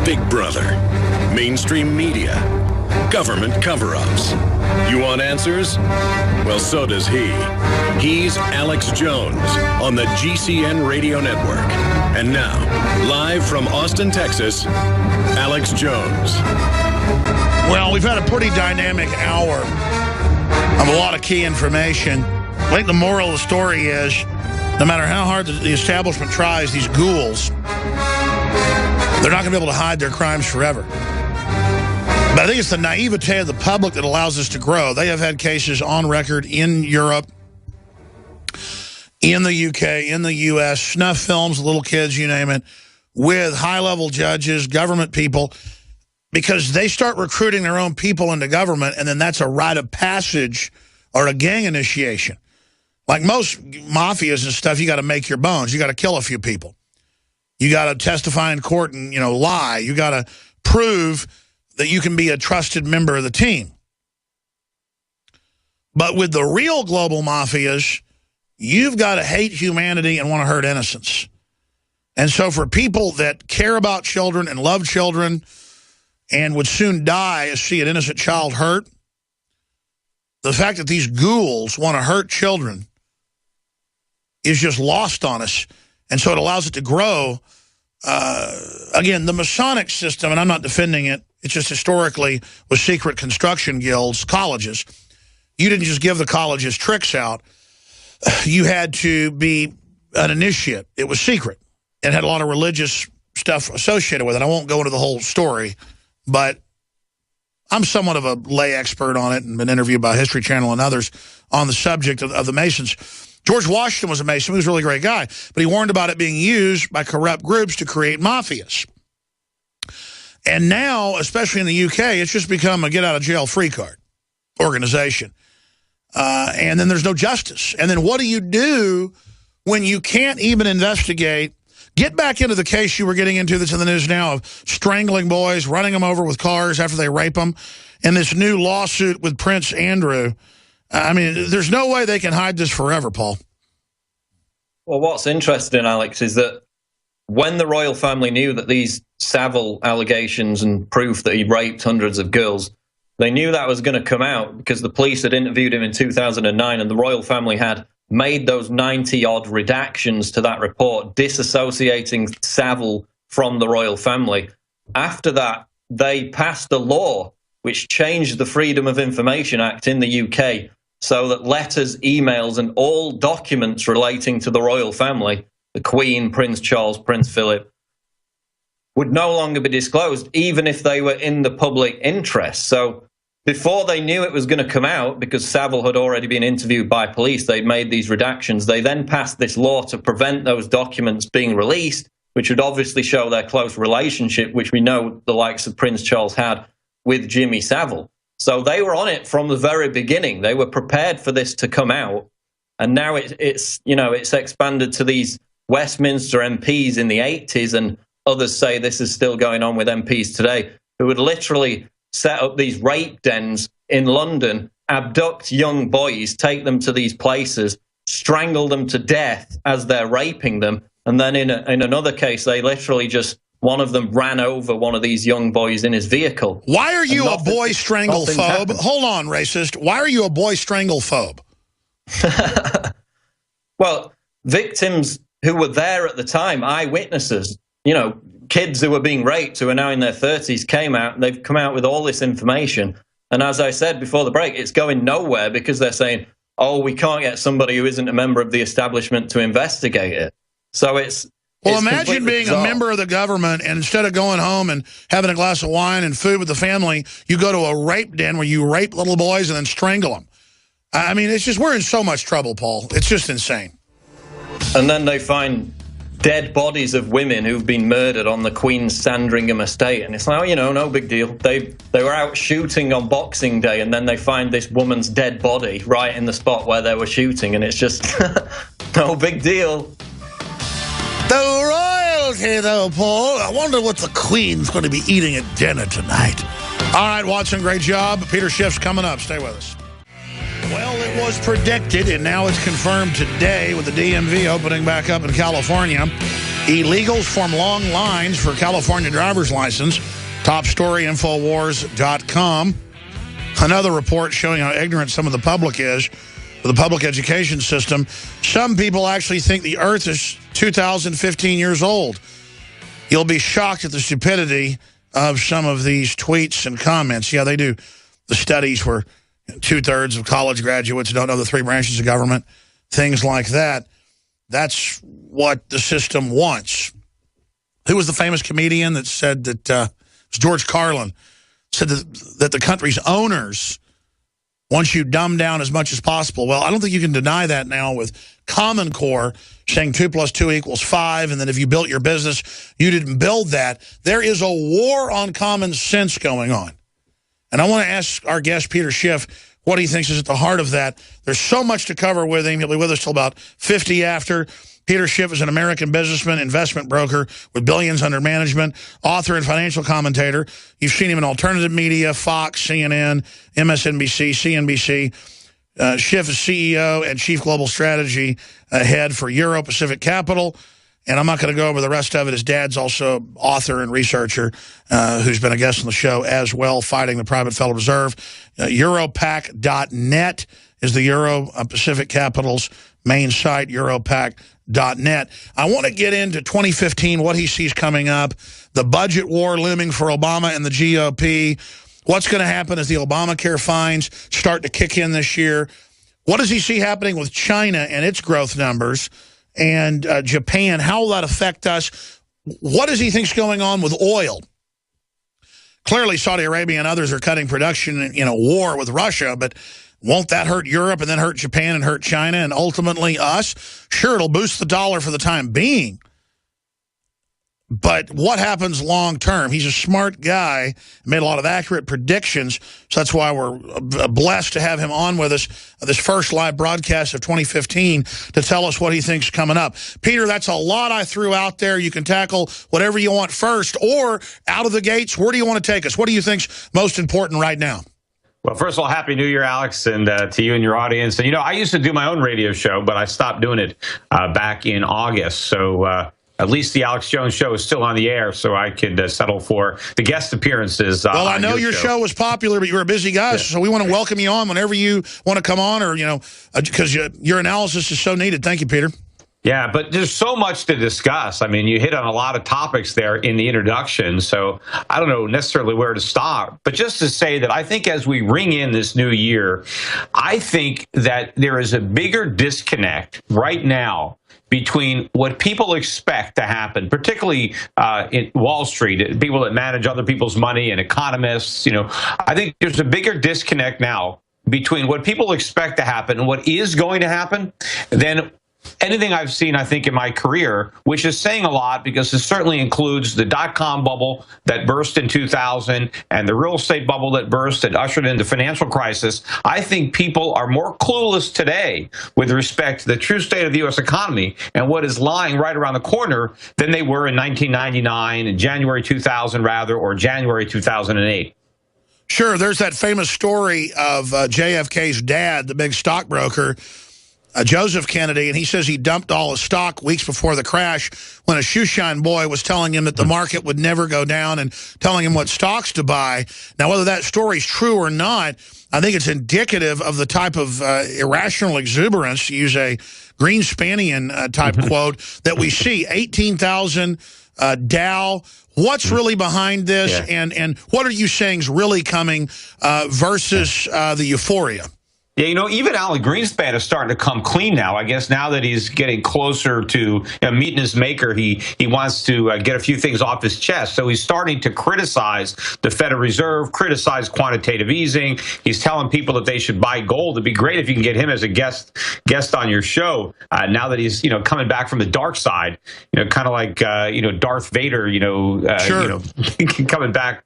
Big Brother, mainstream media, government cover-ups. You want answers? Well, so does he. He's Alex Jones on the GCN Radio Network. And now, live from Austin, Texas, Alex Jones. Well, we've had a pretty dynamic hour of a lot of key information. I think the moral of the story is, no matter how hard the establishment tries, these ghouls, they're not going to be able to hide their crimes forever. But I think it's the naivete of the public that allows us to grow. They have had cases on record in Europe, in the UK, in the US, snuff films, little kids, you name it, with high-level judges, government people, because they start recruiting their own people into government, and then that's a rite of passage or a gang initiation. Like most mafias and stuff, you got to make your bones. You got to kill a few people. You got to testify in court and, lie. You got to prove that you can be a trusted member of the team. But with the real global mafias, you've got to hate humanity and want to hurt innocents. And so for people that care about children and love children and would soon die to see an innocent child hurt, the fact that these ghouls want to hurt children is just lost on us. And so it allows it to grow. Again, the Masonic system, and I'm not defending it, it's just historically with secret construction guilds, colleges. You didn't just give the colleges tricks out. You had to be an initiate. It was secret. It had a lot of religious stuff associated with it. I won't go into the whole story, but I'm somewhat of a lay expert on it and been interviewed by History Channel and others on the subject of the Masons. George Washington was a Mason. He was a really great guy, but he warned about it being used by corrupt groups to create mafias. And now, especially in the UK, it's just become a get-out-of-jail-free card organization. And then there's no justice. And then what do you do when you can't even investigate? Get back into the case you were getting into that's in the news now of strangling boys, running them over with cars after they rape them, and this new lawsuit with Prince Andrew. I mean, there's no way they can hide this forever, Paul. Well, what's interesting, Alex, is that when the royal family knew that these Savile allegations and proof that he raped hundreds of girls, they knew that was going to come out because the police had interviewed him in 2009 and the royal family had made those 90-odd redactions to that report, disassociating Savile from the royal family. After that, they passed a law which changed the Freedom of Information Act in the UK so that letters, emails, and all documents relating to the royal family, the Queen, Prince Charles, Prince Philip, would no longer be disclosed, even if they were in the public interest. So before they knew it was going to come out, because Savile had already been interviewed by police, they'd made these redactions. They then passed this law to prevent those documents being released, which would obviously show their close relationship, which we know the likes of Prince Charles had with Jimmy Savile. So they were on it from the very beginning. They were prepared for this to come out. And now it's expanded to these Westminster MPs in the 80s, and others say this is still going on with MPs today, who would literally set up these rape dens in London, abduct young boys, take them to these places, strangle them to death as they're raping them. And then in another case, they literally just, one of them ran over one of these young boys in his vehicle. Why are you a boy stranglephobe? Hold on, racist. Why are you a boy stranglephobe? Well, victims who were there at the time, eyewitnesses, kids who were being raped, who are now in their 30s, came out, and they've come out with all this information. And as I said before the break, it's going nowhere because they're saying, oh, we can't get somebody who isn't a member of the establishment to investigate it. So Well, imagine being bizarre. A member of the government, and instead of going home and having a glass of wine and food with the family, you go to a rape den where you rape little boys and then strangle them. I mean, it's just, we're in so much trouble, Paul. It's just insane. And then they find dead bodies of women who've been murdered on the Queen's Sandringham estate. And it's like, no big deal. They were out shooting on Boxing Day, and then they find this woman's dead body right in the spot where they were shooting. And it's just no big deal. The royalty, though, Paul. I wonder what the Queen's going to be eating at dinner tonight. All right, Watson, great job. Peter Schiff's coming up. Stay with us. Well, it was predicted, and now it's confirmed today with the DMV opening back up in California. Illegals form long lines for California driver's license. Top story, Infowars.com. Another report showing how ignorant some of the public is with the public education system. Some people actually think the Earth is 2,015 years old. You'll be shocked at the stupidity of some of these tweets and comments. Yeah, they do the studies where 2/3 of college graduates don't know the 3 branches of government, things like that. That's what the system wants. Who was the famous comedian that said that, it was George Carlin, said that the country's owners want you dumbed down as much as possible. Well, I don't think you can deny that now with Common Core saying 2 + 2 = 5, and then if you built your business, you didn't build that. There is a war on common sense going on. And I want to ask our guest, Peter Schiff, what he thinks is at the heart of that. There's so much to cover with him. He'll be with us till about 50 after. Peter Schiff is an American businessman, investment broker with billions under management, author and financial commentator. You've seen him in alternative media, Fox, CNN, MSNBC, CNBC. Schiff is CEO and Chief Global Strategy Head for Euro Pacific Capital. And I'm not going to go over the rest of it. His dad's also author and researcher who's been a guest on the show as well, fighting the private Federal Reserve. Europac.net is the Euro Pacific Capital's main site, Europac.net. I want to get into 2015, what he sees coming up, the budget war looming for Obama and the GOP, what's going to happen as the Obamacare fines start to kick in this year. What does he see happening with China and its growth numbers? And Japan, how will that affect us? What does he think's going on with oil? Clearly, Saudi Arabia and others are cutting production in a war with Russia, but won't that hurt Europe and then hurt Japan and hurt China and ultimately us? Sure, it'll boost the dollar for the time being. But what happens long term? He's a smart guy, made a lot of accurate predictions, so that's why we're blessed to have him on with us this first live broadcast of 2015 to tell us what he thinks coming up. Peter, that's a lot I threw out there. You can tackle whatever you want first, or out of the gates, where do you want to take us? What do you think's most important right now? Well, first of all, Happy New Year, Alex, and to you and your audience. And, you know, I used to do my own radio show, but I stopped doing it back in August. So at least the Alex Jones show is still on the air, so I could settle for the guest appearances. Well, I know your show was popular, but you're a busy guy, so we want to welcome you on whenever you want to come on, or, you know, because your analysis is so needed. Thank you, Peter. Yeah, but there's so much to discuss. I mean, you hit on a lot of topics there in the introduction, so I don't know necessarily where to start. But just to say that I think as we ring in this new year, I think that there is a bigger disconnect right now between what people expect to happen, particularly in Wall Street, people that manage other people's money and economists. You know, I think there's a bigger disconnect now between what people expect to happen and what is going to happen than anything I've seen, I think, in my career, which is saying a lot because it certainly includes the dot-com bubble that burst in 2000 and the real estate bubble that burst and ushered in the financial crisis. I think people are more clueless today with respect to the true state of the U.S. economy and what is lying right around the corner than they were in 1999, in January 2000, rather, or January 2008. Sure, there's that famous story of JFK's dad, the big stockbroker, Joseph Kennedy, and he says he dumped all his stock weeks before the crash when a shoeshine boy was telling him that the market would never go down and telling him what stocks to buy. Now, whether that story's true or not, I think it's indicative of the type of irrational exuberance, to use a Greenspanian type quote, that we see. 18,000 Dow. What's really behind this, and what are you saying is really coming versus the euphoria? Yeah, you know, even Alan Greenspan is starting to come clean now. I guess now that he's getting closer to meeting his maker, he wants to get a few things off his chest. So he's starting to criticize the Federal Reserve, criticize quantitative easing. He's telling people that they should buy gold. It'd be great if you can get him as a guest on your show. Now that he's coming back from the dark side, kind of like Darth Vader, sure. Coming back.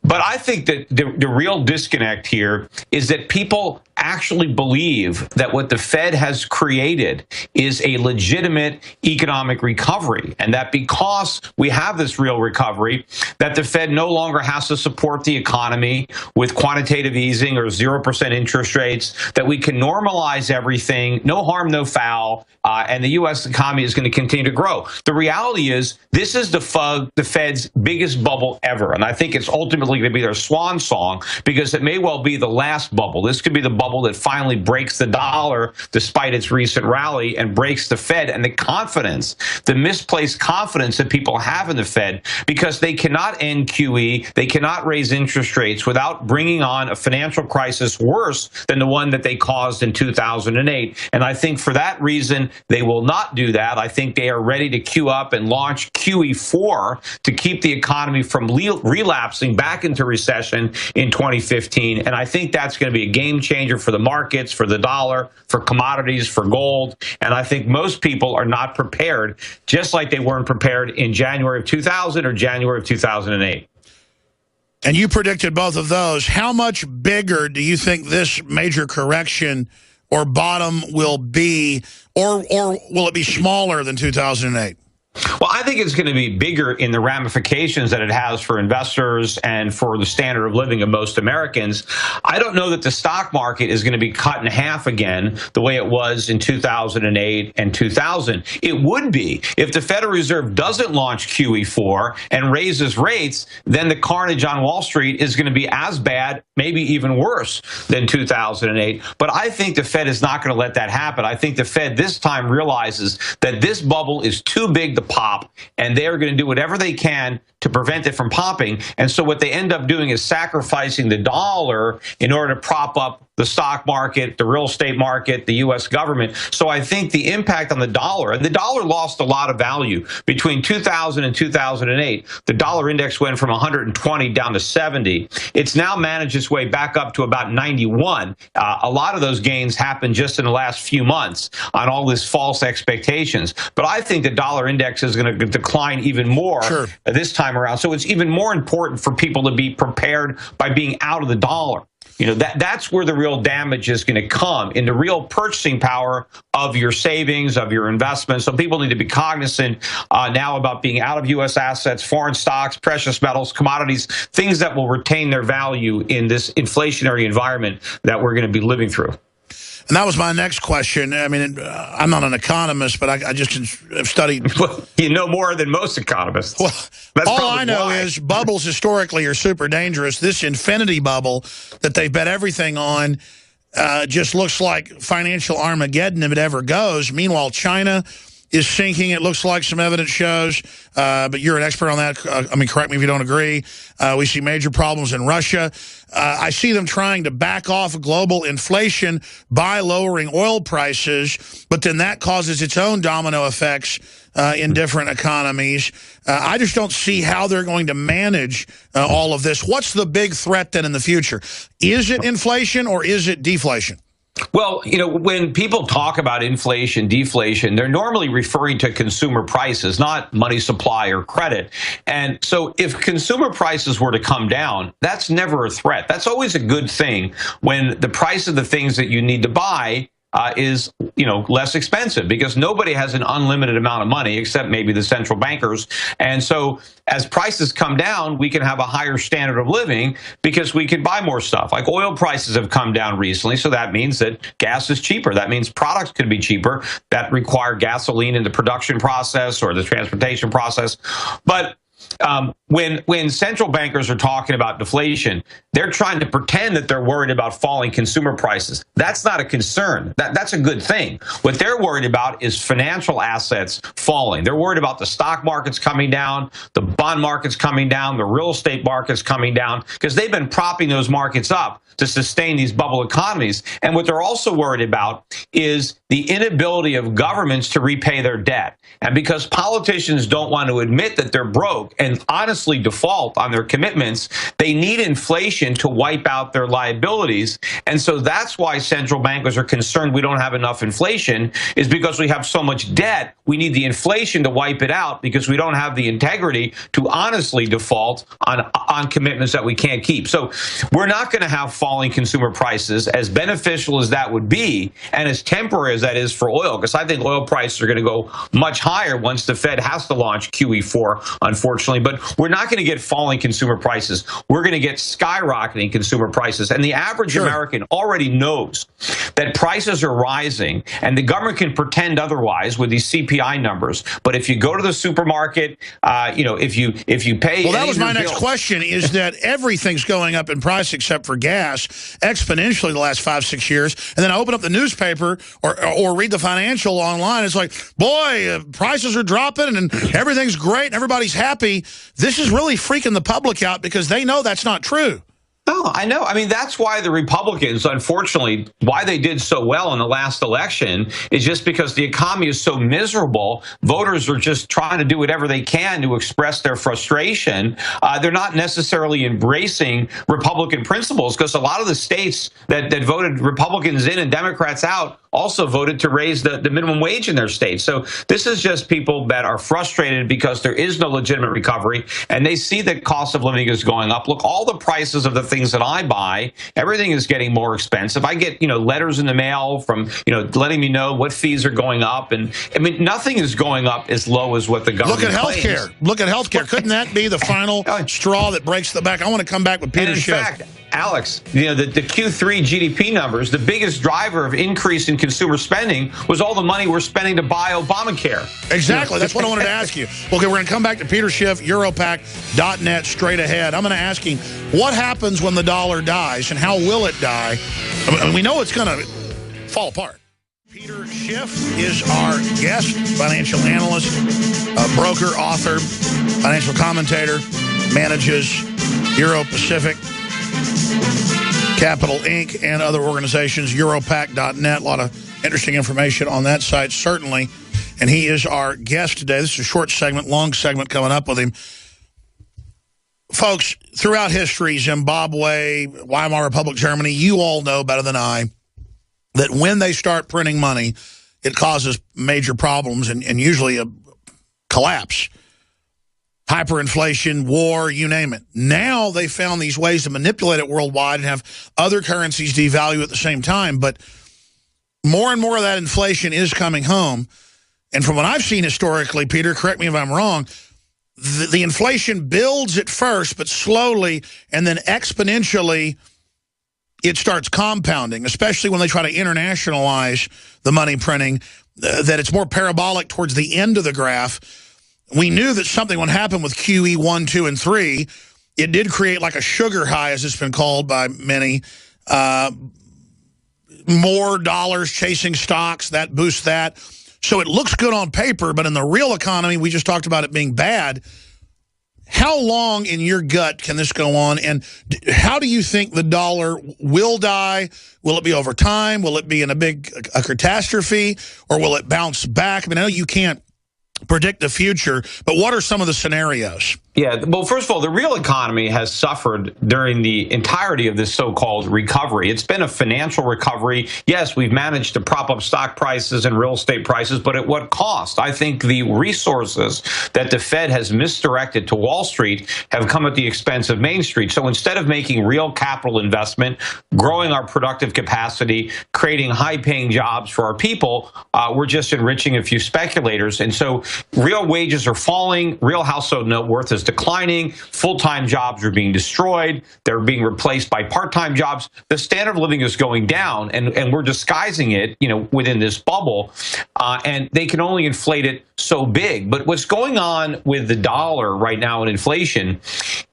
But I think that the real disconnect here is that people actually believe that what the Fed has created is a legitimate economic recovery, and that because we have this real recovery, that the Fed no longer has to support the economy with quantitative easing or 0% interest rates, that we can normalize everything, no harm, no foul, and the U.S. economy is going to continue to grow. The reality is this is the Fed's biggest bubble ever, and I think it's ultimately going to be their swan song, because it may well be the last bubble. This could be the bubble that finally breaks the dollar despite its recent rally and breaks the Fed and the confidence, the misplaced confidence that people have in the Fed, because they cannot end QE, they cannot raise interest rates without bringing on a financial crisis worse than the one that they caused in 2008. And I think for that reason, they will not do that. I think they are ready to queue up and launch QE4 to keep the economy from relapsing back into recession in 2015. And I think that's going to be a game changer for the markets, for the dollar, for commodities, for gold. And I think most people are not prepared, just like they weren't prepared in January of 2000 or January of 2008. And you predicted both of those. How much bigger do you think this major correction or bottom will be, or will it be smaller than 2008? Well, I think it's going to be bigger in the ramifications that it has for investors and for the standard of living of most Americans. I don't know that the stock market is going to be cut in half again the way it was in 2008 and 2000. It would be if the Federal Reserve doesn't launch QE4 and raises rates, then the carnage on Wall Street is going to be as bad, maybe even worse than 2008. But I think the Fed is not going to let that happen. I think the Fed this time realizes that this bubble is too big to pop, and they are going to do whatever they can to prevent it from popping. And so what they end up doing is sacrificing the dollar in order to prop up the stock market, the real estate market, the U.S. government. So I think the impact on the dollar, and the dollar lost a lot of value between 2000 and 2008. The dollar index went from 120 down to 70. It's now managed its way back up to about 91. A lot of those gains happened just in the last few months on all this false expectations. But I think the dollar index is going to decline even more this time around. So it's even more important for people to be prepared by being out of the dollar. You know, that's where the real damage is going to come, in the real purchasing power of your savings, of your investments. So people need to be cognizant now about being out of U.S. assets, foreign stocks, precious metals, commodities, things that will retain their value in this inflationary environment that we're going to be living through. And that was my next question. I mean, I'm not an economist, but I just have studied. Well, you know more than most economists. Well, all I know is bubbles historically are super dangerous. This infinity bubble that they bet everything on just looks like financial Armageddon if it ever goes. Meanwhile, China is sinking, it looks like some evidence shows, but you're an expert on that. I mean, correct me if you don't agree. We see major problems in Russia. I see them trying to back off global inflation by lowering oil prices, but then that causes its own domino effects in different economies. I just don't see how they're going to manage all of this. What's the big threat then in the future? Is it inflation or is it deflation? Well, you know, when people talk about inflation, deflation, they're normally referring to consumer prices, not money supply or credit. And so if consumer prices were to come down, that's never a threat. That's always a good thing when the price of the things that you need to buy is, you know, less expensive, because nobody has an unlimited amount of money except maybe the central bankers. And so as prices come down, we can have a higher standard of living because we can buy more stuff. Like oil prices have come down recently, so that means that gas is cheaper. That means products could be cheaper that require gasoline in the production process or the transportation process. But when central bankers are talking about deflation, they're trying to pretend that they're worried about falling consumer prices. That's not a concern. That's a good thing. What they're worried about is financial assets falling. They're worried about the stock markets coming down, the bond markets coming down, the real estate markets coming down, because they've been propping those markets up to sustain these bubble economies. And what they're also worried about is the inability of governments to repay their debt. And because politicians don't want to admit that they're broke, oil and honestly default on their commitments, they need inflation to wipe out their liabilities. And so that's why central bankers are concerned we don't have enough inflation, is because we have so much debt. We need the inflation to wipe it out because we don't have the integrity to honestly default on commitments that we can't keep. So we're not going to have falling consumer prices, as beneficial as that would be and as temporary as that is for oil, because I think oil prices are going to go much higher once the Fed has to launch QE4, unfortunately. But we're not going to get falling consumer prices. We're going to get skyrocketing consumer prices. And the average American already knows that prices are rising, and the government can pretend otherwise with these CPI numbers. But if you go to the supermarket, if you pay, well, that was my next question, is that everything's going up in price except for gas exponentially the last 5-6 years. And then I open up the newspaper or read the financial online. It's like, boy, prices are dropping and everything's great and everybody's happy. This is really freaking the public out because they know that's not true. Oh, I know. I mean, that's why the Republicans, unfortunately, why they did so well in the last election is just because the economy is so miserable. Voters are just trying to do whatever they can to express their frustration. They're not necessarily embracing Republican principles, because a lot of the states that voted Republicans in and Democrats out also voted to raise the minimum wage in their states. So this is just people that are frustrated because there is no legitimate recovery, and they see that cost of living is going up. Look, all the prices of the things that I buy, everything is getting more expensive. I get, letters in the mail from, letting me know what fees are going up. And I mean, nothing is going up as low as what the government claims. Look at healthcare. Couldn't that be the final straw that breaks the back? I want to come back with Peter Schiff. In fact, Alex, the Q3 GDP numbers, the biggest driver of increase in consumer spending was all the money we're spending to buy Obamacare. Exactly. That's what I wanted to ask you. Okay, we're going to come back to Peter Schiff, Europac.net, straight ahead. I'm going to ask him, what happens when the dollar dies and how will it die? I mean, we know it's going to fall apart. Peter Schiff is our guest, financial analyst, broker, author, financial commentator, manages Euro Pacific Capital Inc. and other organizations, Europac.net. A lot of interesting information on that site, certainly. And he is our guest today. This is a short segment, long segment coming up with him. Folks, throughout history, Zimbabwe, Weimar Republic, Germany, you all know better than I that when they start printing money, it causes major problems and usually a collapse. Hyperinflation, war, you name it. Now they found these ways to manipulate it worldwide and have other currencies devalue at the same time. But more and more of that inflation is coming home. And from what I've seen historically, Peter, correct me if I'm wrong, the inflation builds at first, but slowly and then exponentially it starts compounding, especially when they try to internationalize the money printing, that it's more parabolic towards the end of the graph. We knew that something would happen with QE 1, 2, and 3. It did create like a sugar high, as it's been called by many. More dollars chasing stocks, that boosts that. So it looks good on paper, but in the real economy, we just talked about it being bad. How long in your gut can this go on? And how do you think the dollar will die? Will it be over time? Will it be in a catastrophe? Or will it bounce back? I mean, I know you can't predict the future, but what are some of the scenarios? Yeah, well, first of all, the real economy has suffered during the entirety of this so-called recovery. It's been a financial recovery. Yes, we've managed to prop up stock prices and real estate prices, but at what cost? I think the resources that the Fed has misdirected to Wall Street have come at the expense of Main Street. So instead of making real capital investment, growing our productive capacity, creating high-paying jobs for our people, we're just enriching a few speculators. And so real wages are falling, real household net worth is declining, full-time jobs are being destroyed, they're being replaced by part-time jobs. The standard of living is going down, and we're disguising it, within this bubble, and they can only inflate it so big. But what's going on with the dollar right now in inflation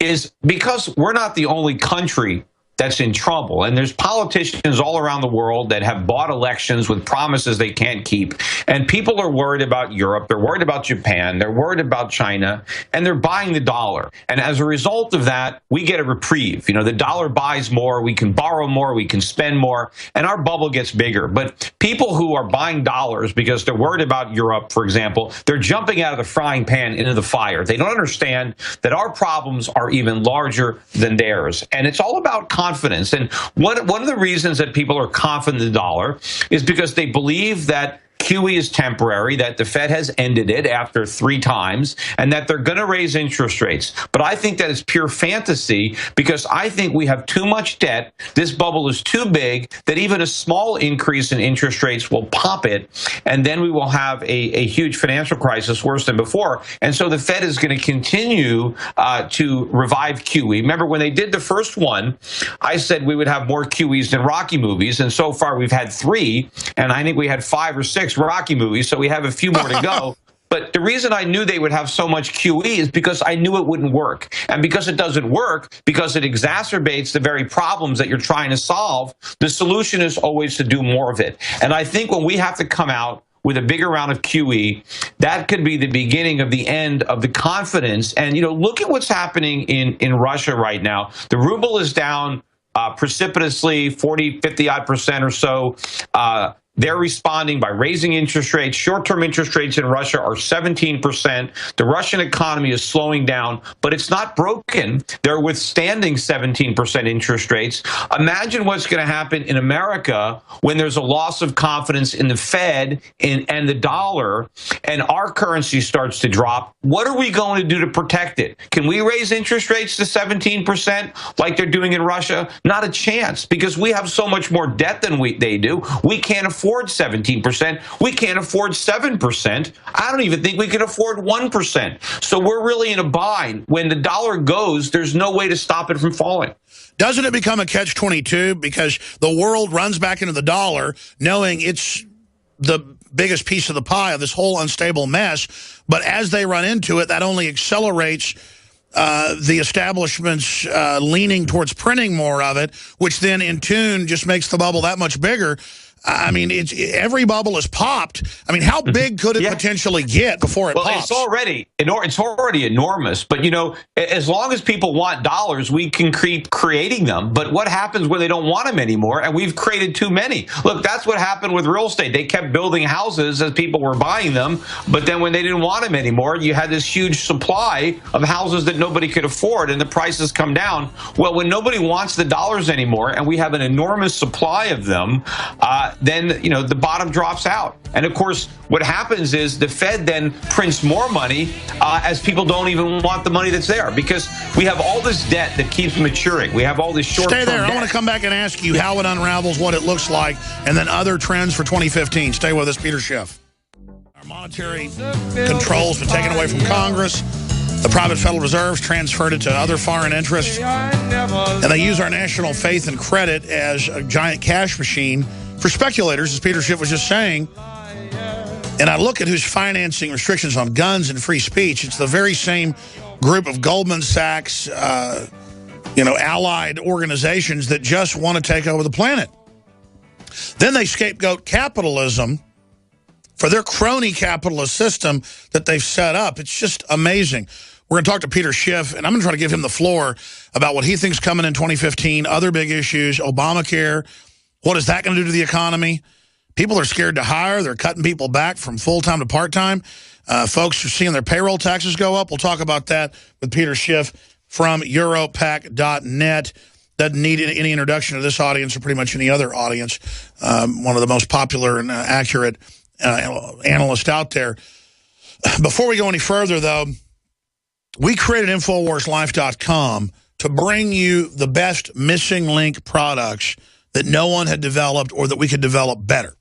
is because we're not the only country that's in trouble. And there's politicians all around the world that have bought elections with promises they can't keep. And people are worried about Europe. They're worried about Japan. They're worried about China. And they're buying the dollar. And as a result of that, we get a reprieve. You know, the dollar buys more. We can borrow more. We can spend more. And our bubble gets bigger. But people who are buying dollars because they're worried about Europe, for example, they're jumping out of the frying pan into the fire. They don't understand that our problems are even larger than theirs. And it's all about confidence. And one of the reasons that people are confident in the dollar is because they believe that QE is temporary, that the Fed has ended it after 3 times, and that they're going to raise interest rates. But I think that is pure fantasy, because I think we have too much debt. This bubble is too big that even a small increase in interest rates will pop it, and then we will have a huge financial crisis worse than before. And so the Fed is going to continue to revive QE. Remember, when they did the first one, I said we would have more QEs than Rocky movies, and so far we've had 3, and I think we had 5 or 6 Rocky movies, so we have a few more to go. But the reason I knew they would have so much QE is because I knew it wouldn't work. And because it doesn't work, because it exacerbates the very problems that you're trying to solve, the solution is always to do more of it. And I think when we have to come out with a bigger round of QE, that could be the beginning of the end of the confidence. And, you know, look at what's happening in Russia right now. The ruble is down precipitously, 40, 50-odd% or so. They're responding by raising interest rates. Short-term interest rates in Russia are 17%. The Russian economy is slowing down, but it's not broken. They're withstanding 17% interest rates. Imagine what's going to happen in America when there's a loss of confidence in the Fed and the dollar, and our currency starts to drop. What are we going to do to protect it? Can we raise interest rates to 17% like they're doing in Russia? Not a chance, because we have so much more debt than they do. We can't afford 17%. We can't afford 7%. I don't even think we can afford 1%. So we're really in a bind. When the dollar goes, there's no way to stop it from falling. Doesn't it become a catch-22 because the world runs back into the dollar knowing it's the biggest piece of the pie of this whole unstable mess, but as they run into it, that only accelerates the establishment's leaning towards printing more of it, which then in tune just makes the bubble that much bigger. I mean, every bubble is popped. I mean, how big could it potentially get before it pops? It's already enormous. But, you know, as long as people want dollars, we can keep creating them. But what happens when they don't want them anymore? And we've created too many. Look, that's what happened with real estate. They kept building houses as people were buying them. But then when they didn't want them anymore, you had this huge supply of houses that nobody could afford, and the prices come down. Well, when nobody wants the dollars anymore, and we have an enormous supply of them, then, you know, the bottom drops out. And of course, what happens is the Fed then prints more money as people don't even want the money that's there, because we have all this debt that keeps maturing. We have all this short-term debt. Stay there. I want to come back and ask you how it unravels, what it looks like, and then other trends for 2015. Stay with us, Peter Schiff. Our monetary control's been taken away from Congress. The private Federal Reserve's transferred it to other foreign interests. And they use our national faith and credit as a giant cash machine for speculators, as Peter Schiff was just saying. And I look at who's financing restrictions on guns and free speech. It's the very same group of Goldman Sachs, allied organizations that just want to take over the planet. Then they scapegoat capitalism for their crony capitalist system that they've set up. It's just amazing. We're going to talk to Peter Schiff, and I'm going to try to give him the floor about what he thinks coming in 2015, other big issues, Obamacare. What is that going to do to the economy? People are scared to hire. They're cutting people back from full-time to part-time. Folks are seeing their payroll taxes go up. We'll talk about that with Peter Schiff from Europac.net. Doesn't need any introduction to this audience or pretty much any other audience. One of the most popular and accurate analysts out there. Before we go any further, though, we created InfoWarsLife.com to bring you the best missing link products that no one had developed or that we could develop better.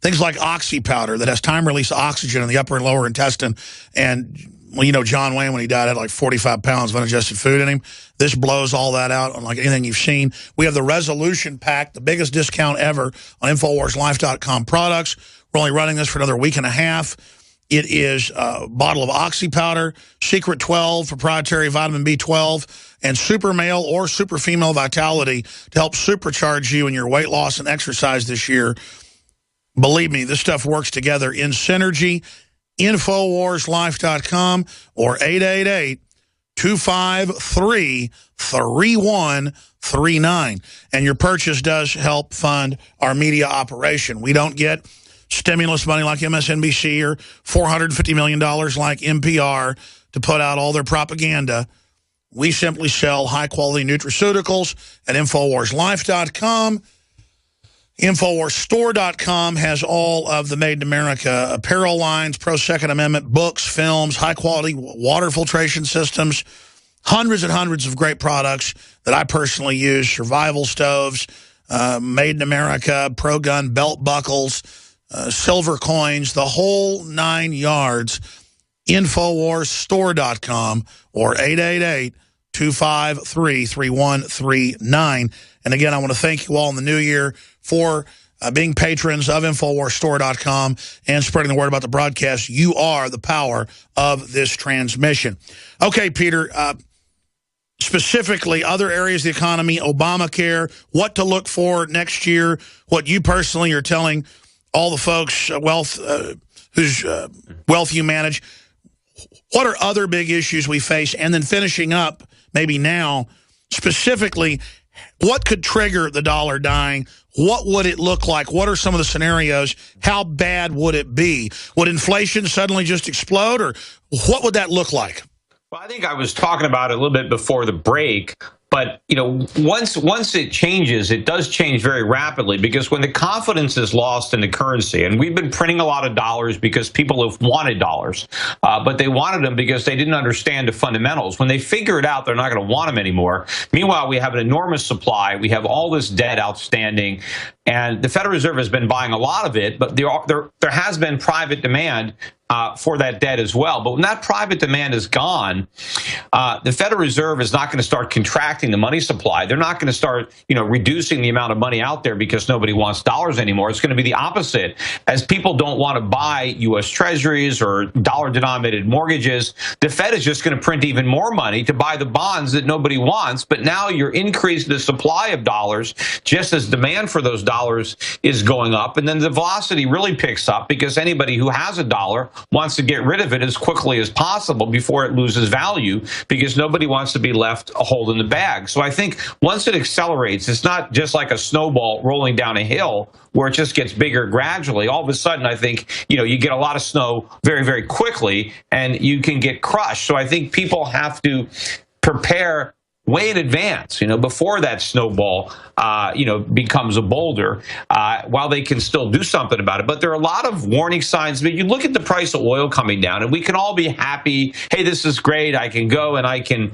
Things like oxy powder that has time-release oxygen in the upper and lower intestine. And, well, you know, John Wayne, when he died, had like 45 pounds of undigested food in him. This blows all that out unlike anything you've seen. We have the Resolution Pack, the biggest discount ever on InfoWarsLife.com products. We're only running this for another week and a half. It is a bottle of Oxy powder, Secret 12, proprietary vitamin B12, and Super Male or Super Female Vitality to help supercharge you in your weight loss and exercise this year. Believe me, this stuff works together in synergy. InfoWarsLife.com or 888-253-3139. And your purchase does help fund our media operation. We don't get stimulus money like MSNBC or $450 million like NPR to put out all their propaganda. We simply sell high-quality nutraceuticals at InfoWarsLife.com. InfoWarsStore.com has all of the Made in America apparel lines, pro-Second Amendment books, films, high-quality water filtration systems, hundreds and hundreds of great products that I personally use, survival stoves, Made in America, pro-gun belt buckles, silver coins, the whole 9 yards. InfoWarsStore.com or 888-253-3139. And again, I want to thank you all in the new year for being patrons of InfoWarsStore.com and spreading the word about the broadcast. You are the power of this transmission. Okay, Peter, specifically other areas of the economy, Obamacare, what to look for next year, what you personally are telling all the folks whose wealth you manage. What are other big issues we face? And then finishing up, maybe now, specifically, what could trigger the dollar dying? What would it look like? What are some of the scenarios? How bad would it be? Would inflation suddenly just explode, or what would that look like? Well, I think I was talking about it a little bit before the break. But, you know, once it changes, it does change very rapidly, because when the confidence is lost in the currency, and we've been printing a lot of dollars because people have wanted dollars, but they wanted them because they didn't understand the fundamentals. When they figure it out, they're not going to want them anymore. Meanwhile, we have an enormous supply. We have all this debt outstanding, and the Federal Reserve has been buying a lot of it, but there has been private demand for that debt as well. But when that private demand is gone, the Federal Reserve is not going to start contracting the money supply. They're not going to start, reducing the amount of money out there because nobody wants dollars anymore. It's going to be the opposite. As people don't want to buy U.S. Treasuries or dollar-denominated mortgages, the Fed is just going to print even more money to buy the bonds that nobody wants. But now you're increasing the supply of dollars just as demand for those dollars is going up. And then the velocity really picks up because anybody who has a dollar wants to get rid of it as quickly as possible before it loses value, because nobody wants to be left holding the bag. So I think once it accelerates, it's not just like a snowball rolling down a hill where it just gets bigger gradually. All of a sudden, I think, you get a lot of snow very, very quickly and you can get crushed. So I think people have to prepare way in advance, before that snowball, becomes a boulder, while they can still do something about it. But there are a lot of warning signs. I mean, you look at the price of oil coming down, and we can all be happy. Hey, this is great. I can go and I can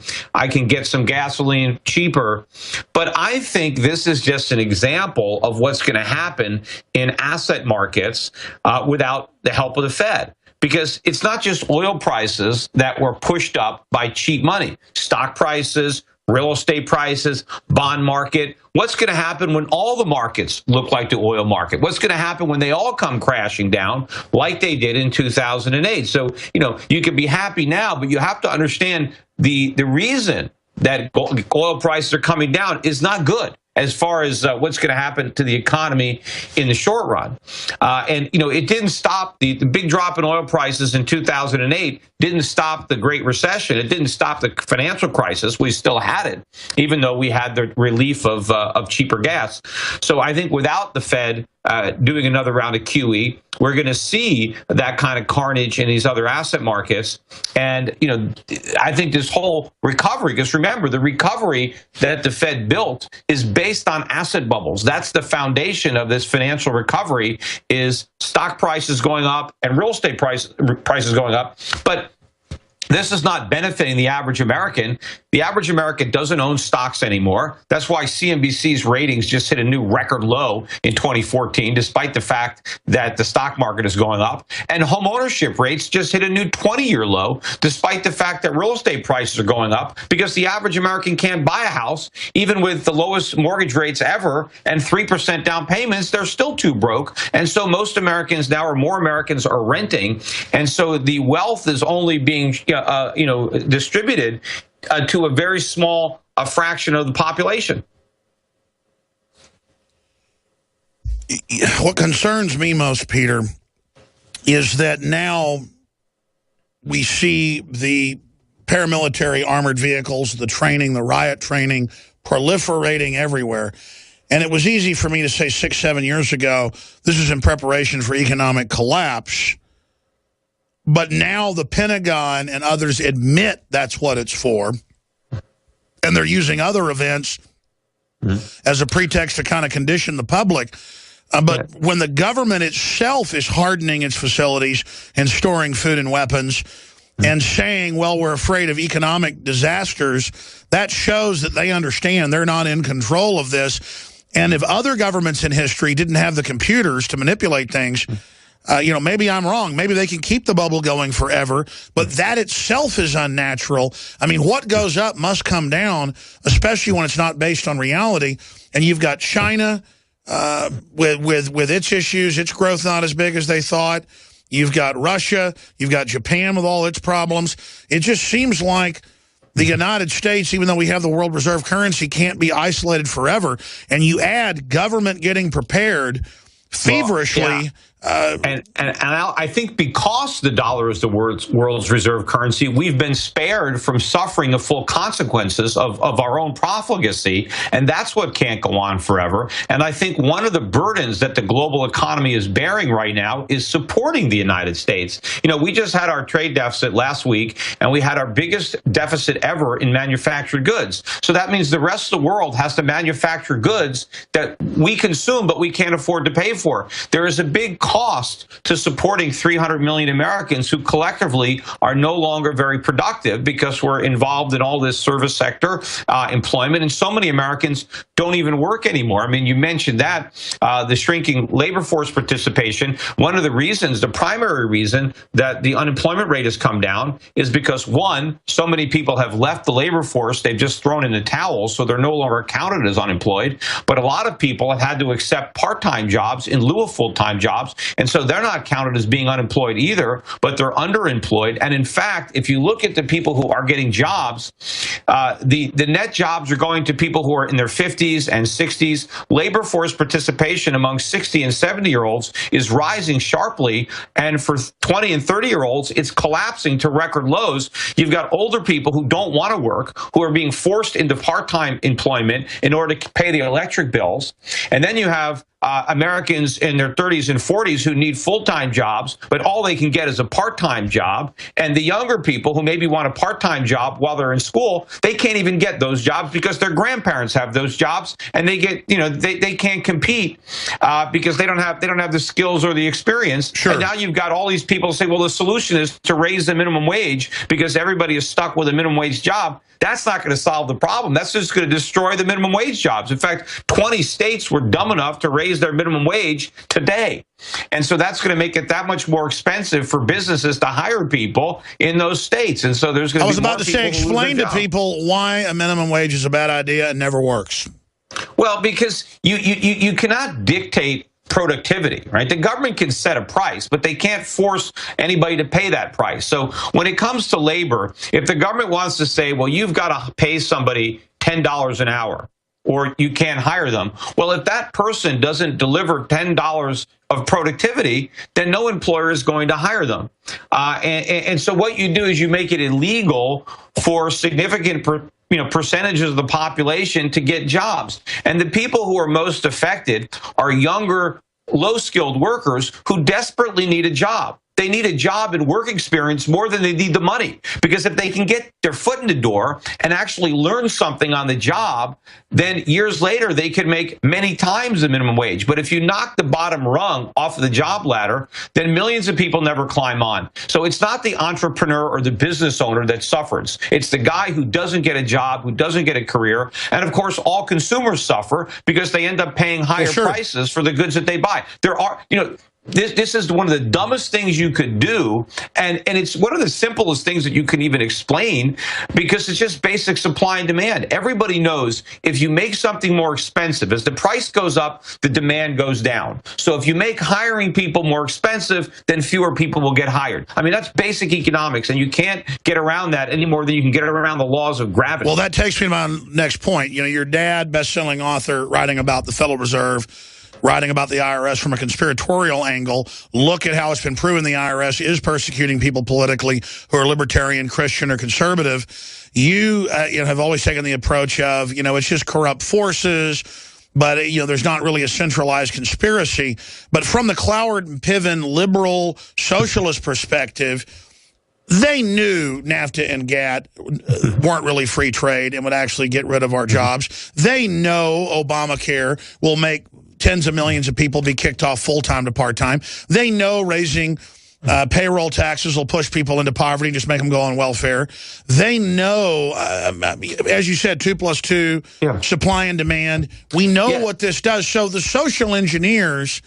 get some gasoline cheaper. But I think this is just an example of what's going to happen in asset markets without the help of the Fed. Because it's not just oil prices that were pushed up by cheap money. Stock prices, real estate prices, bond market. What's going to happen when all the markets look like the oil market? What's going to happen when they all come crashing down like they did in 2008? So, you can be happy now, but you have to understand the reason that oil prices are coming down is not good as far as what's going to happen to the economy in the short run. And, it didn't stop the big drop in oil prices in 2008, didn't stop the Great Recession. It didn't stop the financial crisis. We still had it, even though we had the relief of cheaper gas. So I think without the Fed doing another round of QE, we're going to see that kind of carnage in these other asset markets. And, I think this whole recovery, because remember, the recovery that the Fed built is based on asset bubbles. That's the foundation of this financial recovery, is stock prices going up and real estate prices going up. But This is not benefiting the average American. The average American doesn't own stocks anymore. That's why CNBC's ratings just hit a new record low in 2014, despite the fact that the stock market is going up. And home ownership rates just hit a new 20-year low, despite the fact that real estate prices are going up, because the average American can't buy a house, even with the lowest mortgage rates ever and 3% down payments. They're still too broke. And so most Americans now, or more Americans, are renting. And so the wealth is only being distributed to a very small fraction of the population. What concerns me most, Peter, is that now we see the paramilitary armored vehicles, the training, the riot training, proliferating everywhere. And it was easy for me to say 6, 7 years ago, this is in preparation for economic collapse. But now the Pentagon and others admit that's what it's for. And they're using other events as a pretext to kind of condition the public. But when the government itself is hardening its facilities and storing food and weapons and saying, well, we're afraid of economic disasters, that shows that they understand they're not in control of this. And if other governments in history didn't have the computers to manipulate things, maybe I'm wrong. Maybe they can keep the bubble going forever, but that itself is unnatural. I mean, what goes up must come down, especially when it's not based on reality. And you've got China with its issues, its growth not as big as they thought. You've got Russia. You've got Japan with all its problems. It just seems like the United States, even though we have the world reserve currency, can't be isolated forever. And you add government getting prepared feverishly. Well, yeah. And I think because the dollar is the world's reserve currency, we've been spared from suffering the full consequences of our own profligacy. And that's what can't go on forever. And I think one of the burdens that the global economy is bearing right now is supporting the United States. We just had our trade deficit last week, and we had our biggest deficit ever in manufactured goods. So that means the rest of the world has to manufacture goods that we consume, but we can't afford to pay for. There is a big cost to supporting 300 million Americans who collectively are no longer very productive because we're involved in all this service sector employment, and so many Americans don't even work anymore. I mean, you mentioned that, the shrinking labor force participation. One of the reasons, the primary reason that the unemployment rate has come down is because, one, so many people have left the labor force, they've just thrown in the towel, so they're no longer counted as unemployed. But a lot of people have had to accept part-time jobs in lieu of full-time jobs. And so they're not counted as being unemployed either, but they're underemployed. And in fact, if you look at the people who are getting jobs, the net jobs are going to people who are in their 50s and 60s. Labor force participation among 60 and 70-year-olds is rising sharply. And for 20 and 30-year-olds, it's collapsing to record lows. You've got older people who don't want to work, who are being forced into part-time employment in order to pay the electric bills. And then you have Americans in their 30s and 40s who need full-time jobs, but all they can get is a part-time job. And the younger people who maybe want a part-time job while they're in school, they can't even get those jobs because their grandparents have those jobs, and they get, they can't compete because they don't have the skills or the experience. Sure. And now you've got all these people say, well, the solution is to raise the minimum wage because everybody is stuck with a minimum wage job. That's not going to solve the problem. That's just going to destroy the minimum wage jobs. In fact, 20 states were dumb enough to raise their minimum wage today. And so that's going to make it that much more expensive for businesses to hire people in those states. And so there's going to be I was about to say, explain to people why a minimum wage is a bad idea and never works. Well, because you cannot dictate productivity, right? The government can set a price, but they can't force anybody to pay that price. So when it comes to labor, if the government wants to say, well, you've got to pay somebody $10 an hour, or you can't hire them. Well, if that person doesn't deliver $10 of productivity, then no employer is going to hire them. And so what you do is you make it illegal for significant percentages of the population to get jobs. And the people who are most affected are younger, low-skilled workers who desperately need a job. they need a job and work experience more than they need the money. Because if they can get their foot in the door and actually learn something on the job, then years later they can make many times the minimum wage. But if you knock the bottom rung off of the job ladder, then millions of people never climb on. So it's not the entrepreneur or the business owner that suffers. It's the guy who doesn't get a job, who doesn't get a career. And of course, all consumers suffer because they end up paying higher prices for the goods that they buy. There are, this is one of the dumbest things you could do, and it's one of the simplest things that you can even explain, because it's just basic supply and demand. Everybody knows if you make something more expensive, as the price goes up, the demand goes down. So if you make hiring people more expensive, then fewer people will get hired. I mean, that's basic economics, and you can't get around that any more than you can get around the laws of gravity. Well, that takes me to my next point. Your dad, best-selling author, writing about the Federal Reserve, writing about the IRS from a conspiratorial angle. Look at how it's been proven the IRS is persecuting people politically who are libertarian, Christian, or conservative. You have always taken the approach of, it's just corrupt forces, but there's not really a centralized conspiracy. But from the Cloward and Piven liberal socialist perspective, they knew NAFTA and GATT weren't really free trade and would actually get rid of our jobs. They know Obamacare will make tens of millions of people be kicked off full-time to part-time. They know raising payroll taxes will push people into poverty and just make them go on welfare. They know, as you said, 2 + 2, supply and demand. We know what this does. So the social engineers,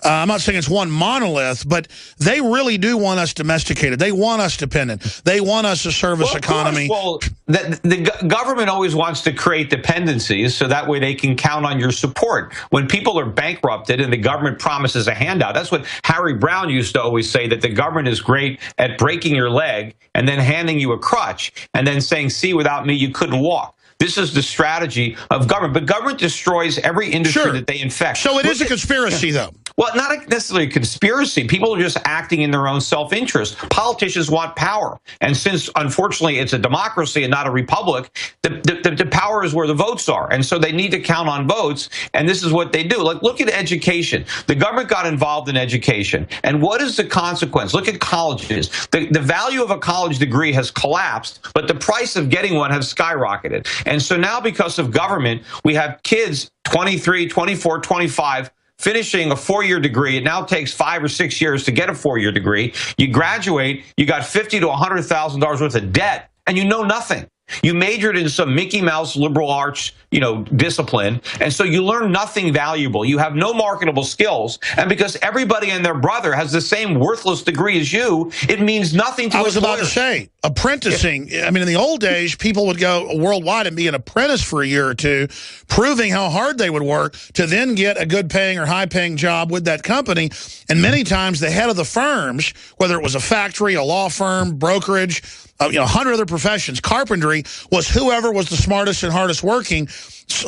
I'm not saying it's one monolith, but they really do want us domesticated. They want us dependent. They want us a service economy. Well, the government always wants to create dependencies so that way they can count on your support. When people are bankrupted and the government promises a handout, that's what Harry Brown used to always say, that the government is great at breaking your leg and then handing you a crutch and then saying, see, without me, you couldn't walk. This is the strategy of government. But government destroys every industry that they infect. So it is a conspiracy, though. Well, not necessarily a conspiracy. People are just acting in their own self-interest. Politicians want power. And since, unfortunately, it's a democracy and not a republic, the power is where the votes are. And so they need to count on votes. And this is what they do. Like, look at education. The government got involved in education. And what is the consequence? Look at colleges. The value of a college degree has collapsed, but the price of getting one has skyrocketed. And so now, because of government, we have kids 23, 24, 25, finishing a 4-year degree. It now takes 5 or 6 years to get a 4-year degree. You graduate, you got $50,000 to $100,000 worth of debt, and you know nothing. You majored in some Mickey Mouse liberal arts, discipline, and so you learn nothing valuable. You have no marketable skills, and because everybody and their brother has the same worthless degree as you, it means nothing to I was about to say, apprenticing. I mean, in the old days, people would go worldwide and be an apprentice for a year or two, proving how hard they would work to then get a good-paying or high-paying job with that company. And many times, the head of the firms, whether it was a factory, a law firm, brokerage, 100 other professions, carpentry, was whoever was the smartest and hardest working.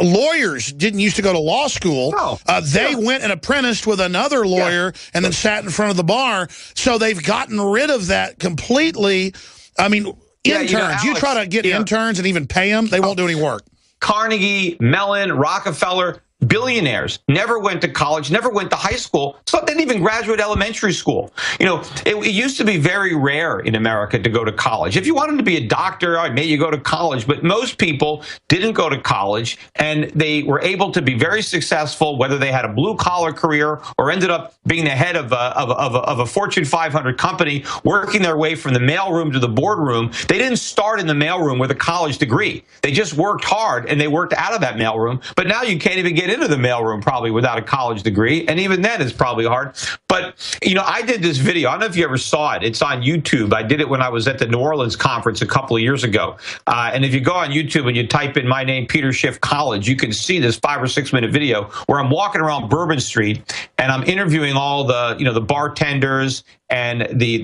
Lawyers didn't used to go to law school. No. They went and apprenticed with another lawyer and then sat in front of the bar. So they've gotten rid of that completely. I mean, interns. Alex, you try to get interns and even pay them, they won't do any work. Carnegie, Mellon, Rockefeller, billionaires never went to college, never went to high school. Some didn't even graduate elementary school. It used to be very rare in America to go to college. If you wanted to be a doctor, I made you go to college, but most people didn't go to college, and they were able to be very successful, whether they had a blue-collar career or ended up being the head of a Fortune 500 company, working their way from the mailroom to the boardroom. They didn't start in the mailroom with a college degree. They just worked hard, and they worked out of that mailroom. But now you can't even get into the mailroom probably without a college degree, and even then it's probably hard. But I did this video. I don't know if you ever saw it. It's on YouTube. I did it when I was at the New Orleans conference a couple of years ago. And if you go on YouTube and you type in my name, Peter Schiff College, you can see this 5 or 6 minute video where I'm walking around Bourbon Street and I'm interviewing all the the bartenders and the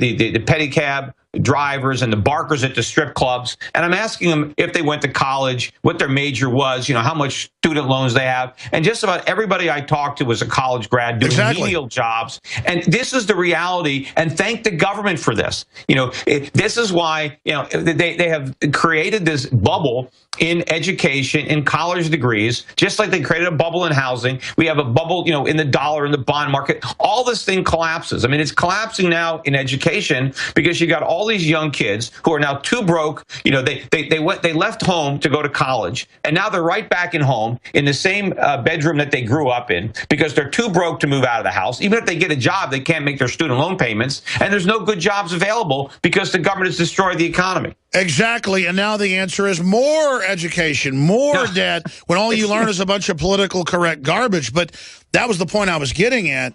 pedicab drivers and the barkers at the strip clubs, and I'm asking them if they went to college, what their major was, how much student loans they have. And just about everybody I talked to was a college grad doing menial jobs. And this is the reality. And thank the government for this. This is why, they have created this bubble in education, in college degrees, just like they created a bubble in housing. We have a bubble, in the dollar, in the bond market. All this thing collapses. I mean, it's collapsing now in education because you got all these young kids who are now too broke. They left home to go to college, and now they're right back in home in the same bedroom that they grew up in because they're too broke to move out of the house. Even if they get a job, they can't make their student loan payments, and there's no good jobs available because the government has destroyed the economy. Exactly, and now the answer is more education, more debt, when all you learn is a bunch of political correct garbage. But that was the point I was getting at,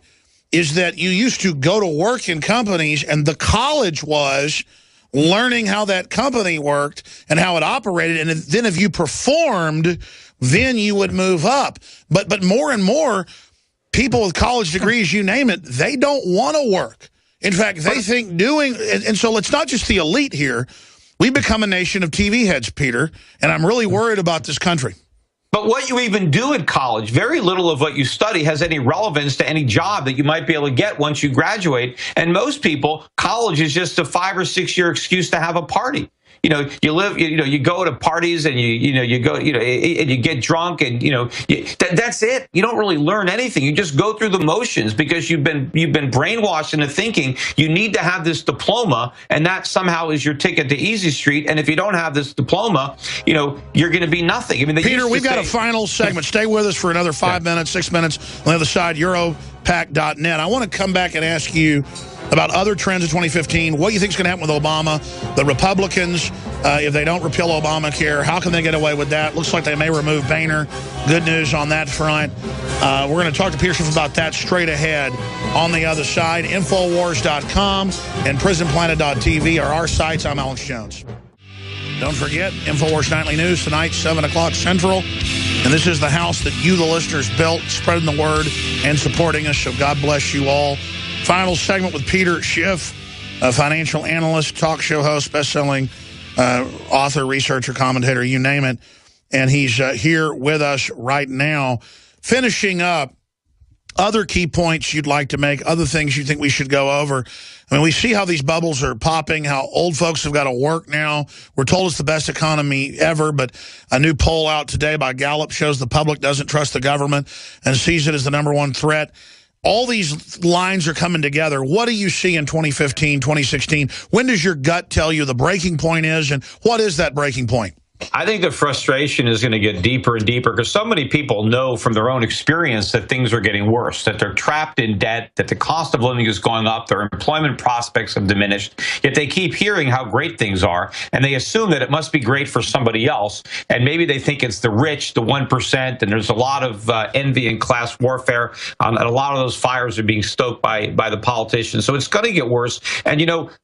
is that you used to go to work in companies, and the college was learning how that company worked and how it operated, and then if you performed, then you would move up. But more and more, people with college degrees, you name it, they don't want to work. In fact, they think and so it's not just the elite here. We become a nation of TV heads, Peter, and I'm really worried about this country. But what you even do in college, very little of what you study has any relevance to any job that you might be able to get once you graduate. And most people, college is just a 5 or 6 year excuse to have a party. You go to parties and you go, and you get drunk and, that's it. You don't really learn anything. You just go through the motions because you've been brainwashed into thinking you need to have this diploma, and that somehow is your ticket to Easy Street. And if you don't have this diploma, you're going to be nothing. I mean, Peter, we've got a final segment. Stay with us for another 5 minutes, 6 minutes. On the other side, Europac.net. I want to come back and ask you about other trends in 2015, what you think is going to happen with Obama, the Republicans, if they don't repeal Obamacare, how can they get away with that? Looks like they may remove Boehner. Good news on that front. We're going to talk to Peter Schiff about that straight ahead on the other side. Infowars.com and PrisonPlanet.tv are our sites. I'm Alex Jones. Don't forget, Infowars Nightly News tonight, 7 o'clock Central. And this is the house that you, the listeners, built, spreading the word and supporting us. So God bless you all. Final segment with Peter Schiff, a financial analyst, talk show host, best-selling author, researcher, commentator, you name it. And he's here with us right now, finishing up other key points you'd like to make, other things you think we should go over. I mean, we see how these bubbles are popping, how old folks have got to work now. We're told it's the best economy ever, but a new poll out today by Gallup shows the public doesn't trust the government and sees it as the #1 threat. All these lines are coming together. What do you see in 2015, 2016? When does your gut tell you the breaking point is, and what is that breaking point? I think the frustration is going to get deeper and deeper because so many people know from their own experience that things are getting worse, that they're trapped in debt, that the cost of living is going up, their employment prospects have diminished, yet they keep hearing how great things are, and they assume that it must be great for somebody else, and maybe they think it's the rich, the 1%, and there's a lot of envy and class warfare, and a lot of those fires are being stoked by the politicians, so it's going to get worse. And,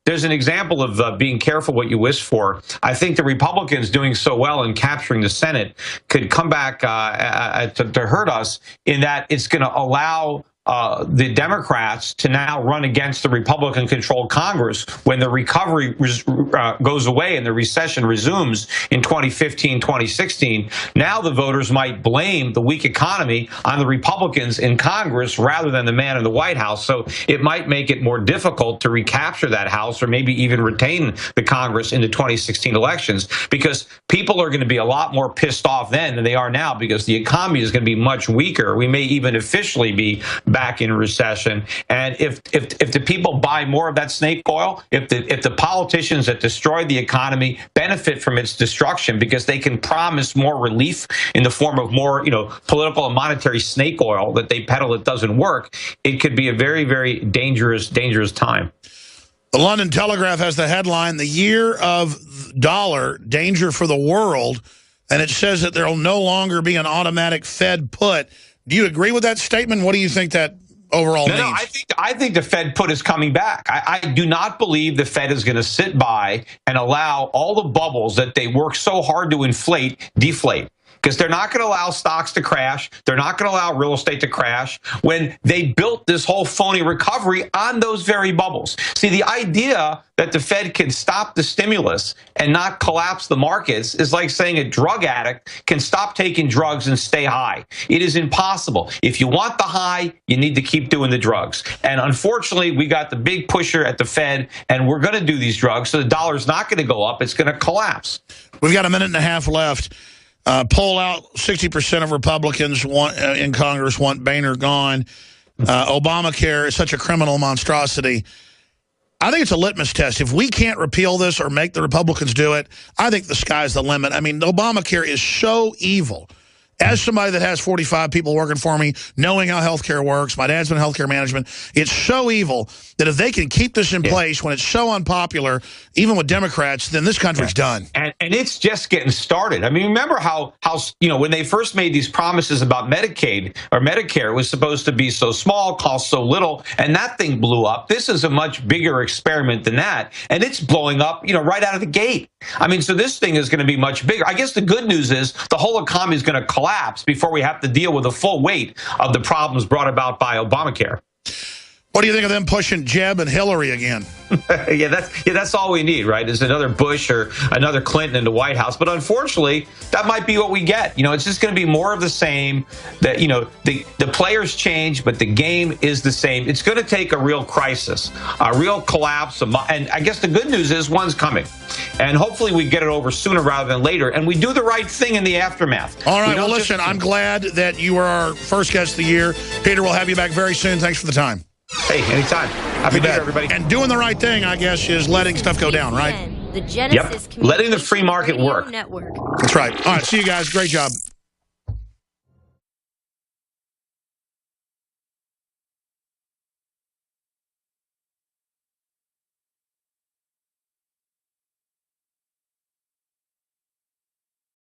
there's an example of being careful what you wish for. I think the Republicans doing so well in capturing the Senate could come back to hurt us in that it's going to allow the Democrats to now run against the Republican-controlled Congress when the recovery goes away and the recession resumes in 2015, 2016. Now the voters might blame the weak economy on the Republicans in Congress rather than the man in the White House. So it might make it more difficult to recapture that House or maybe even retain the Congress in the 2016 elections because people are going to be a lot more pissed off then than they are now because the economy is going to be much weaker. We may even officially be back in recession. And if the people buy more of that snake oil, if the politicians that destroy the economy benefit from its destruction because they can promise more relief in the form of more, political and monetary snake oil that they peddle that doesn't work, it could be a very, very dangerous time. The London Telegraph has the headline, "The Year of Dollar, Danger for the World," and it says that there will no longer be an automatic Fed put. Do you agree with that statement? What do you think that overall means? No, I think the Fed put is coming back. I do not believe the Fed is going to sit by and allow all the bubbles that they work so hard to inflate, deflate. because they're not going to allow stocks to crash. They're not going to allow real estate to crash when they built this whole phony recovery on those very bubbles. See, the idea that the Fed can stop the stimulus and not collapse the markets is like saying a drug addict can stop taking drugs and stay high. It is impossible. If you want the high, you need to keep doing the drugs. And unfortunately, we got the big pusher at the Fed, and we're going to do these drugs, so the dollar's not going to go up. It's going to collapse. We've got a minute and a half left. Poll out, 60% of Republicans in Congress want Boehner gone. Obamacare is such a criminal monstrosity. I think it's a litmus test. If we can't repeal this or make the Republicans do it, I think the sky's the limit. I mean, Obamacare is so evil. As somebody that has 45 people working for me, knowing how healthcare works, my dad's been in healthcare management, it's so evil that if they can keep this in place when it's so unpopular, even with Democrats, then this country's done. And it's just getting started. I mean, remember how when they first made these promises about Medicaid or Medicare, it was supposed to be so small, cost so little, and that thing blew up. This is a much bigger experiment than that, and it's blowing up, right out of the gate. I mean, so this thing is going to be much bigger. I guess the good news is the whole economy is going to collapse before we have to deal with the full weight of the problems brought about by Obamacare. What do you think of them pushing Jeb and Hillary again? Yeah, that's all we need, right? Is another Bush or another Clinton in the White House. But unfortunately, that might be what we get. It's just going to be more of the same. That the players change, but the game is the same. It's going to take a real crisis, a real collapse, and I guess the good news is one's coming, and hopefully we get it over sooner rather than later, and we do the right thing in the aftermath. All right. Well, listen, I'm glad that you were our first guest of the year. Peter, we'll have you back very soon. Thanks for the time. Hey, anytime. Happy New Year, everybody. And doing the right thing, I guess, is letting stuff go down, right? The Genesis Letting the free market work. Network. That's right. All right, see you guys. Great job.